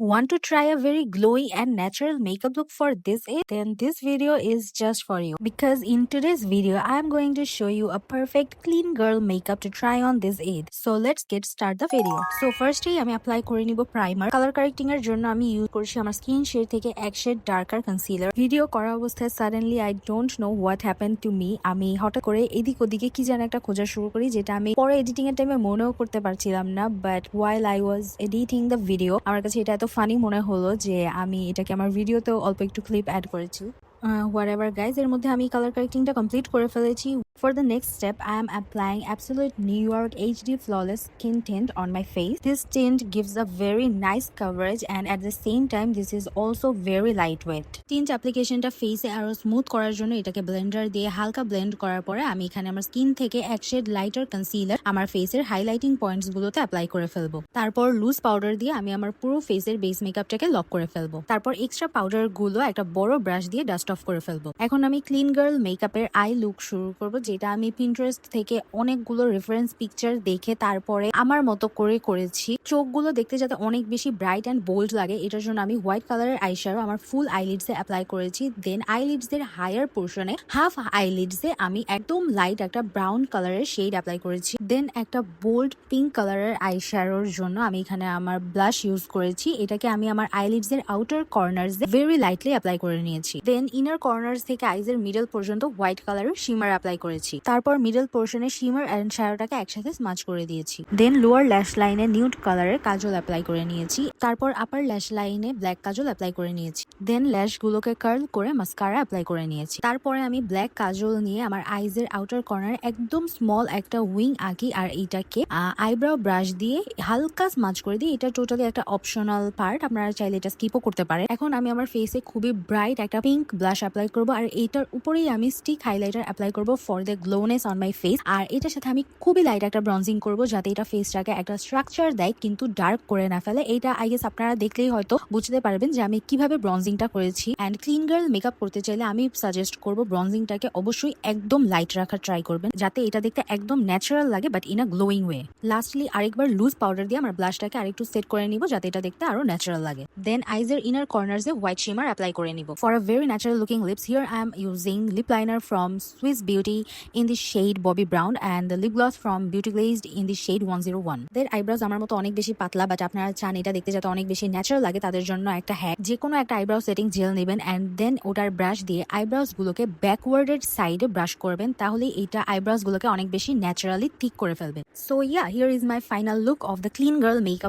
Want to try a very glowy and natural makeup look for this age? Then this video is just for you. Because in today's video, I am going to show you a perfect clean girl makeup to try on this age. So let's get start the video. So firstly, আমি apply করে নিব primer. Color correcting এর জন্য আমি use করছি আমার skin shade থেকে এক shade darker concealer. ভিডিও করা অবস্থায় suddenly I don't know what happened to me. আমি হঠাৎ করে এদিক ওদিকে কি যেন একটা খোঁজা শুরু করি, যেটা আমি পরে এডিটিং এর টাইমে মনেও করতে পারছিলাম না। But while I was editing the video, আমার কাছে এটা এত ফানি মনে হলো যে আমি এটাকে আমার ভিডিওতেও অল্প একটু ক্লিপ অ্যাড করেছি। whatever guys, এর মধ্যে আমি কালার কারেক্টিংটা কমপ্লিট করে ফেলেছি। For the next step, I am applying Absolute New York HD Flawless Skin Tint on my face. This tint gives a very nice coverage and at the same time this is also very lightweight. Tint applicationটা ফেসে আরো smooth করার জন্য এটাকে Blender দিয়ে হালকা blend করার পরে আমি এখানে আমার স্কিন থেকে এক শেড লাইটার কনসিলার আমার ফেসের হাইলাইটিং পয়েন্টস গুলোতে অ্যাপ্লাই করে ফেলবো। তারপর লুজ পাউডার দিয়ে আমি আমার পুরো ফেসের বেস মেকআপটাকে লক করে ফেলবো। তারপর এক্সট্রা পাউডার গুলো একটা বড় ব্রাশ দিয়ে ডাস্ট অফ করে ফেলবো। এখন আমি ক্লিন গার্ল মেকআপের আই লুক শুরু করবো, যেটা আমি পিন্টারেস্ট থেকে অনেকগুলো রেফারেন্স পিকচার দেখে তারপরে আমার মতো করে করেছি। চোখগুলো দেখতে যাতে অনেক বেশি ব্রাইট অ্যান্ড বোল্ড লাগে, এটার জন্য আমি হোয়াইট কালারের আইশ্যাডো আমার ফুল আইলিডসে অ্যাপ্লাই করেছি। দেন আইলিডস এর হায়ার পোর্শনে হাফ আইলিডসে আমি একদম লাইট একটা ব্রাউন কালারের শেড অ্যাপ্লাই করেছি। দেন একটা বোল্ড পিঙ্ক কালারের আইশ্যাডোর জন্য আমি এখানে আমার ব্লাশ ইউজ করেছি। এটাকে আমি আমার আইলিডস এর outer corners very lightly apply করে নিয়েছি। দেন ইনার কর্নার্স থেকে আইজের মিডল পর্যন্ত হোয়াইট কালারের শিমার অ্যাপ্লাই করেছি। তারপর মিডল পোর্শনে শিমার এন্ড শ্যাডোটাকে একসাথে স্মাচ করে দিয়েছি। দেন লোয়ার ল্যাশ লাইনে নিউড কালারের কাজল অ্যাপ্লাই করে নিয়েছি। তারপর আপার ল্যাশ লাইনে ব্ল্যাক কাজল অ্যাপ্লাই করে নিয়েছি। দেন ল্যাশ গুলোকে কার্ল করে মাস্কারা অ্যাপ্লাই করে নিয়েছি। তারপরে আমি ব্ল্যাক কাজল নিয়ে আমার আইজের আউটার কর্নারে একদম স্মল একটা উইং আঁকি আর এইটাকে আইব্রাও ব্রাশ দিয়ে হালকা স্মাচ করে দিই। এটা টোটালি একটা অপশনাল পার্ট, আপনারা চাইলে এটা স্কিপও করতে পারেন। এখন আমি আমার ফেসে খুবই ব্রাইট একটা পিঙ্ক ব্লাশ অ্যাপ্লাই করবো আর এইটার উপরেই আমি স্টিক হাইলাইটার অ্যাপ্লাই করবো for the glowness on my face. আর এটার সাথে আমি খুবই লাইট একটা ব্রঞ্জিং করবো, যাতে এটা ফেসটাকে একটা স্ট্রাকচার দেয় কিন্তু ডার্ক করে না ফেলে। এটা আই গেস আপনারা দেখলেই হয়তো বুঝতে পারবেন যে আমি কিভাবে ব্রঞ্জিংটা করেছি। অ্যান্ড ক্লিন গার্ল মেকআপ করতে চাইলে আমি সাজেস্ট করবো ব্রঞ্জিংটাকে অবশ্যই একদম লাইট রাখার ট্রাই করবেন, যাতে এটা দেখতে একদম ন্যাচারাল লাগে but in a glowing way. Lastly আরেকবার লুজ পাউডার দিয়ে আমার ব্লাশটাকে আরেকটু সেট করে নিব, যাতে এটা দেখতে আরো ন্যাচারাল লাগে। দেন আইজের ইনার কর্নার্সে হোয়াইট শিমার অ্যাপ্লাই করে নিব। For a very natural looking lips, here I am using lip liner from Swiss Beauty in the shade Bobby Brown and the lip gloss from Beauty Glazed in the shade 101. There eyebrows আমার মতো অনেক বেশি পাতলা, but আপনারা চান এটা দেখতে যাতে অনেক বেশি ন্যাচারাল লাগে, তাদের জন্য একটা হ্যাক, যে কোনো একটা আইব্রাউ সেটিং জেল নেবেন অ্যান্ড দেন ওটার ব্রাশ দিয়ে আইব্রাউজ গুলোকে ব্যাকওয়ার্ডের সাইডে ব্রাশ করবেন, তাহলে এটা আইব্রাউজ গুলোকে অনেক বেশি ন্যাচারালি থিক করে ফেলবে। So yeah, here is my final look of the clean girl makeup.